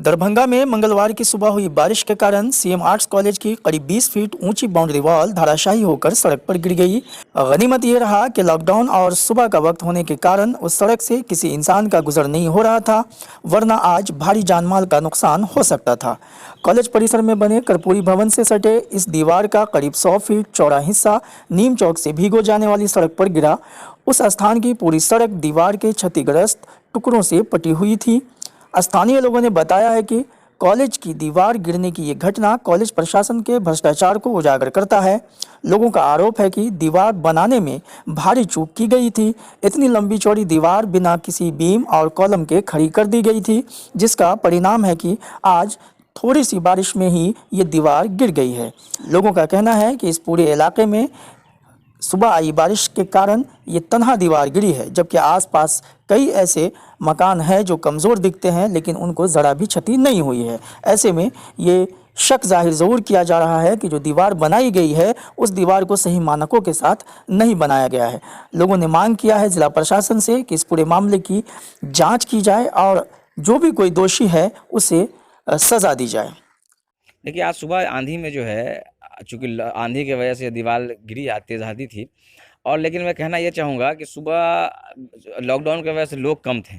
दरभंगा में मंगलवार की सुबह हुई बारिश के कारण सीएम आर्ट्स कॉलेज की करीब 20 फीट ऊंची बाउंड्री वॉल धराशायी होकर सड़क पर गिर गई। गनीमत ये रहा कि लॉकडाउन और सुबह का वक्त होने के कारण उस सड़क से किसी इंसान का गुजर नहीं हो रहा था, वरना आज भारी जानमाल का नुकसान हो सकता था। कॉलेज परिसर में बने कर्पूरी भवन से सटे इस दीवार का करीब 100 फीट चौड़ा हिस्सा नीम चौक से भीगो जाने वाली सड़क पर गिरा। उस स्थान की पूरी सड़क दीवार के क्षतिग्रस्त टुकड़ों से पटी हुई थी। स्थानीय लोगों ने बताया है कि कॉलेज की दीवार गिरने की ये घटना कॉलेज प्रशासन के भ्रष्टाचार को उजागर करता है। लोगों का आरोप है कि दीवार बनाने में भारी चूक की गई थी। इतनी लंबी चौड़ी दीवार बिना किसी बीम और कॉलम के खड़ी कर दी गई थी, जिसका परिणाम है कि आज थोड़ी सी बारिश में ही ये दीवार गिर गई है। लोगों का कहना है कि इस पूरे इलाके में सुबह आई बारिश के कारण ये तनहा दीवार गिरी है, जबकि आसपास कई ऐसे मकान हैं जो कमज़ोर दिखते हैं लेकिन उनको ज़रा भी क्षति नहीं हुई है। ऐसे में ये शक जाहिर ज़रूर किया जा रहा है कि जो दीवार बनाई गई है उस दीवार को सही मानकों के साथ नहीं बनाया गया है। लोगों ने मांग किया है जिला प्रशासन से कि इस पूरे मामले की जाँच की जाए और जो भी कोई दोषी है उसे सज़ा दी जाए। देखिए, आज सुबह आंधी में जो है, चूँकि आंधी की वजह से दीवार गिरी, आज तेज़ आंधी थी। और लेकिन मैं कहना ये चाहूँगा कि सुबह लॉकडाउन की वजह से लोग कम थे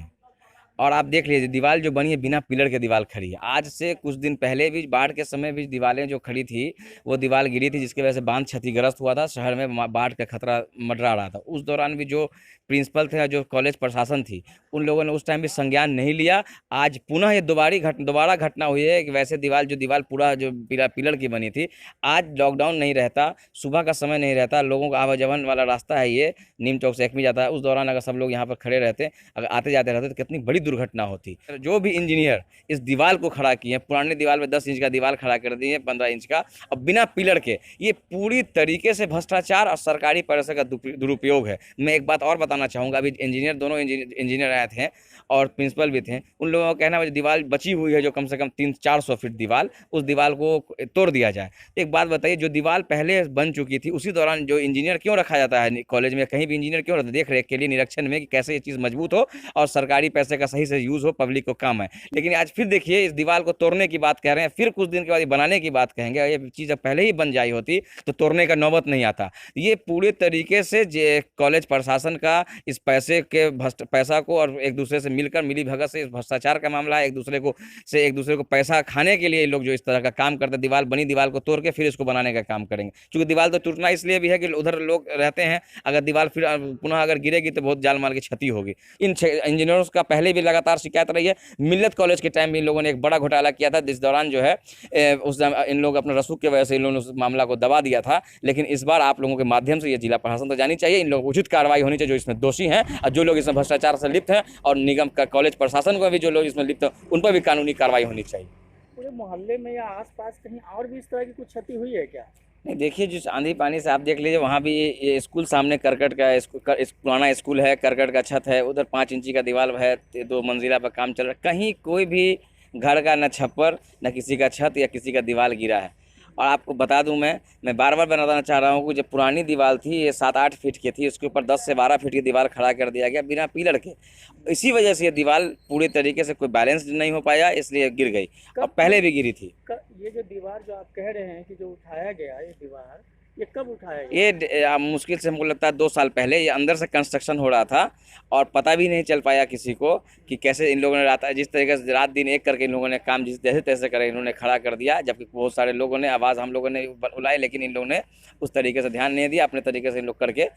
और आप देख लीजिए दीवार जो बनी है बिना पिलर के दीवार खड़ी है। आज से कुछ दिन पहले भी बाढ़ के समय भी दीवारें जो खड़ी थी वो दीवार गिरी थी, जिसकी वजह से बांध क्षतिग्रस्त हुआ था, शहर में बाढ़ का खतरा मंडरा रहा था। उस दौरान भी जो प्रिंसिपल थे, जो कॉलेज प्रशासन थी, उन लोगों ने उस टाइम भी संज्ञान नहीं लिया। आज पुनः ये दोबारा घटना हुई है कि वैसे दीवार पूरा जो पिलर की बनी थी। आज लॉकडाउन नहीं रहता, सुबह का समय नहीं रहता, लोगों का आवागमन वाला रास्ता है, ये नीम चौक से एकमी जाता है। उस दौरान अगर सब लोग यहाँ पर खड़े रहते, अगर आते जाते रहते, तो कितनी बड़ी दुर्घटना होती। जो भी इंजीनियर इस दीवार को खड़ा किए हैं, पुराने दीवार में 10 इंच का दीवार खड़ा कर दिए, 15 इंच का, और बिना पिलर के, ये पूरी तरीके से भ्रष्टाचार और सरकारी पैसे का दुरुपयोग है। मैं एक बात और बताना चाहूँगा, अभी दोनों इंजीनियर आए थे और प्रिंसिपल भी थे। उन लोगों का कहना है जो दीवार बची हुई है, जो कम से कम 300-400 फीट दीवार, उस दीवार को तोड़ दिया जाए। एक बात बताइए, जो दीवार पहले बन चुकी थी उसी दौरान जो इंजीनियर क्यों रखा जाता है कॉलेज में? कहीं भी इंजीनियर क्यों रहता है? देख रेख के लिए, निरीक्षण में कि कैसे ये चीज़ मजबूत हो और सरकारी पैसे का सही से यूज़ हो, पब्लिक को काम है। लेकिन आज फिर देखिए, इस दीवार को तोड़ने की बात कह रहे हैं, फिर कुछ दिन के बाद ये बनाने की बात कहेंगे। ये चीज़ पहले ही बन जाई होती तो तोड़ने का नौबत नहीं आता। ये पूरे तरीके से कॉलेज प्रशासन का इस पैसे के पैसा को और एक दूसरे से मिलकर मिली भगत से, इस भ्रष्टाचार का मामला है। एक दूसरे को पैसा खाने के लिए लोग जो इस तरह का काम करते हैं, दीवार को तोड़ के फिर इसको बनाने का काम करेंगे। क्योंकि दीवार तो टूटना इसलिए भी है कि उधर लोग रहते हैं, अगर दीवार फिर पुनः अगर गिरेगी तो बहुत जान माल की क्षति होगी। इन इंजीनियरों का पहले भी लगातार शिकायत रही है। मिल्लत कॉलेज के टाइम भी इन लोगों ने एक बड़ा घोटाला किया था, जिस दौरान जो है इन लोग अपने रसूख की वजह से इन लोगों ने उस मामला को दबा दिया था। लेकिन इस बार आप लोगों के माध्यम से ये जिला प्रशासन तो जानी चाहिए, इन लोगों को उचित कार्रवाई होनी चाहिए जो इसमें दोषी हैं, और जो लोग इसमें भ्रष्टाचार से लिप्त हैं, और निगम का कॉलेज प्रशासन को भी जो लोग इसमें लिप्त हैं, उन पर भी कानूनी कार्रवाई होनी चाहिए। पूरे मोहल्ले में या आसपास कहीं और भी इस तरह की कुछ क्षति हुई है क्या? नहीं, देखिए, जिस आंधी पानी से आप देख लीजिए, वहाँ भी ये स्कूल सामने करकट का पुराना स्कूल है, करकट का छत है, उधर 5 इंची का दीवार है, 2 मंजिला पर काम चल रहा है। कहीं कोई भी घर का न छप्पर, न किसी का छत या किसी का दीवार गिरा है। और आपको बता दूं, मैं बार बार बताना चाह रहा हूं कि जो पुरानी दीवार थी ये 7-8 फीट की थी, उसके ऊपर 10 से 12 फीट की दीवार खड़ा कर दिया गया बिना पिलर के। इसी वजह से ये दीवार पूरी तरीके से कोई बैलेंस नहीं हो पाया, इसलिए गिर गई, और पहले भी गिरी थी। ये जो दीवार जो आप कह रहे हैं कि जो उठाया गया ये दीवार, ये कब उठाया गया? ये मुश्किल से हमको लगता है 2 साल पहले। ये अंदर से कंस्ट्रक्शन हो रहा था और पता भी नहीं चल पाया किसी को कि कैसे इन लोगों ने जिस तरीके से रात दिन एक करके इन लोगों ने काम जैसे तैसे करे इन्होंने खड़ा कर दिया। जबकि बहुत सारे लोगों ने आवाज़ हम लोगों ने बुलाई, लेकिन इन लोगों ने उस तरीके से ध्यान नहीं दिया। अपने तरीके से इन लोग करके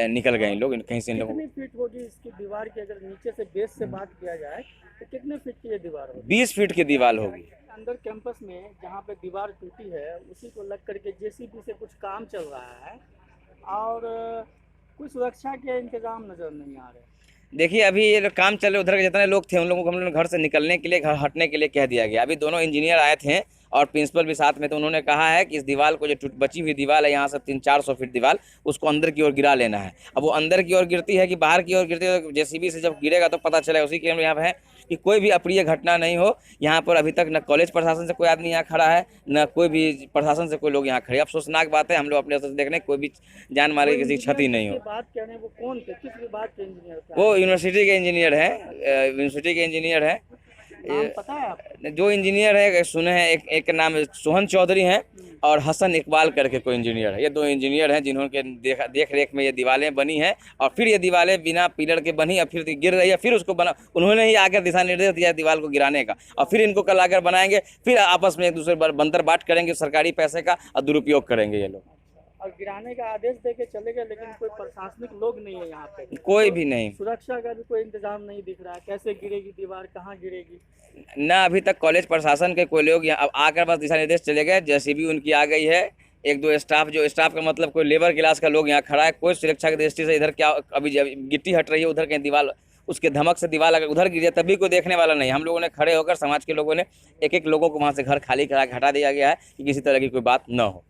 निकल गए इन लोग कहीं से। इन लोगों कितनी फीट होगी इसकी दीवार की? अगर नीचे से बेस से बात किया जाए तो कितने फीट की ये दीवार होगी? 20 फीट की दीवार होगी। अंदर कैंपस में जहाँ पे दीवार टूटी है उसी को लग करके जेसीबी से कुछ काम चल रहा है और कोई सुरक्षा के इंतजाम नज़र नहीं आ रहे। देखिए, अभी ये काम चल रहे, उधर के जितने लोग थे उन लोगों को हम लोगों ने घर से निकलने के लिए, घर हटने के लिए कह दिया गया। अभी दोनों इंजीनियर आए थे और प्रिंसिपल भी साथ में, तो उन्होंने कहा है कि इस दीवार को जो बची हुई दीवार है, यहाँ से 300-400 फीट दीवार, उसको अंदर की ओर गिरा लेना है। अब वो अंदर की ओर गिरती है कि बाहर की ओर गिरती है, तो जेसीबी से जब गिरेगा तो पता चलेगा। उसी के लिए यहाँ पे है कि कोई भी अप्रिय घटना नहीं हो। यहाँ पर अभी तक न कॉलेज प्रशासन से कोई आदमी यहाँ खड़ा है, न कोई भी प्रशासन से कोई लोग यहाँ खड़े। अफसोसनाक बात है, हम लोग अपने से देख रहे हैं कोई भी जान मारे किसी क्षति नहीं हो। बात कह रहे हैं वो कौन थे, किस विभाग के इंजीनियर? वो यूनिवर्सिटी के इंजीनियर हैं, नाम पता है आपको? जो इंजीनियर है सुने हैं, एक नाम सोहन चौधरी हैं और हसन इकबाल करके कोई इंजीनियर है। ये दो इंजीनियर हैं जिन्होंने देख रेख में ये दीवारें बनी हैं और फिर ये दीवारें बिना पिलर के बनी और फिर गिर रही है, फिर उसको बना उन्होंने ही आकर दिशा निर्देश दिया दीवार को गिराने का और फिर इनको कल आकर बनाएंगे, फिर आपस में एक दूसरे पर बंतर बाट करेंगे सरकारी पैसे का और दुरुपयोग करेंगे ये लोग। और गिराने का आदेश देके चले गए, लेकिन कोई प्रशासनिक लोग नहीं है यहाँ पे, कोई भी नहीं, सुरक्षा का भी कोई इंतजाम नहीं दिख रहा है। कैसे गिरेगी दीवार, कहाँ गिरेगी? ना अभी तक कॉलेज प्रशासन के कोई लोग यहाँ अब आकर बस दिशा निर्देश चले गए। जेसीबी उनकी आ गई है, एक दो स्टाफ, जो स्टाफ का मतलब कोई लेबर क्लास का लोग यहाँ खड़ा है। कोई सुरक्षा की दृष्टि से इधर क्या अभी जब गिट्टी हट रही है उधर कहीं दीवार, उसके धमक से दीवार अगर उधर गिर जाए तभी कोई देखने वाला नहीं। हम लोगों ने खड़े होकर समाज के लोगों ने एक लोगों को वहाँ से घर खाली करा के हटा दिया गया है कि किसी तरह की कोई बात न हो।